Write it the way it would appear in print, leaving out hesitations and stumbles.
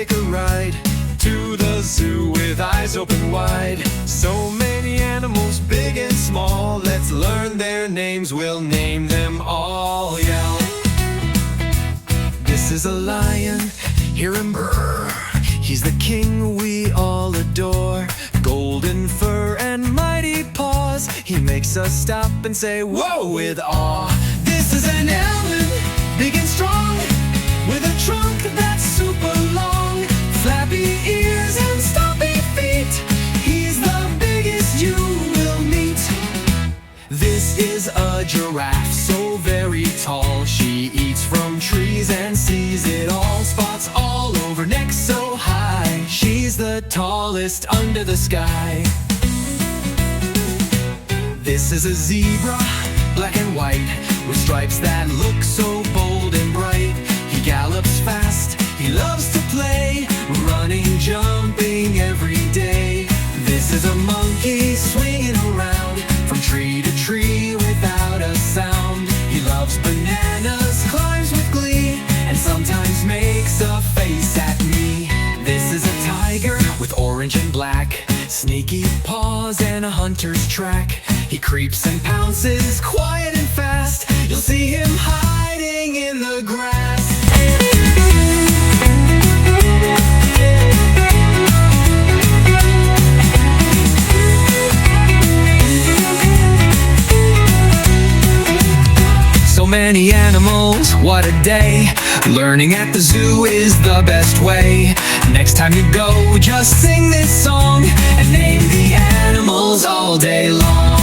take a ride to the zoo with eyes open wide. So many animals, big and small. Let's learn their names, we'll name them all. Yell. This is a lion, hear him brr. He's the king we all adore. Golden fur and mighty paws. He makes us stop and say whoa with awe. This is an elephant, big and strong, with a trunk that's super long, flappy ears and stumpy feet. He's the biggest you will meet. This is a giraffe, so very tall. She eats from trees and sees it all. Spots all over, neck so high. She's the tallest under the sky. This is a zebra, black and white, with stripes that look so bold and bright. He gallops fast, he loves to play, running, jumping every day. This is a monkey swinging around from tree to tree without a sound. He loves bananas, climbs with glee, and sometimes makes a face at me. This is a tiger with orange and black, sneaky paws and a hunter's track. He creeps and pounces, quiet and fast. You'll see him hiding in the grass. So many animals, what a day. Learning at the zoo is the best way. Next time you go, just sing this song and name the animals all day long.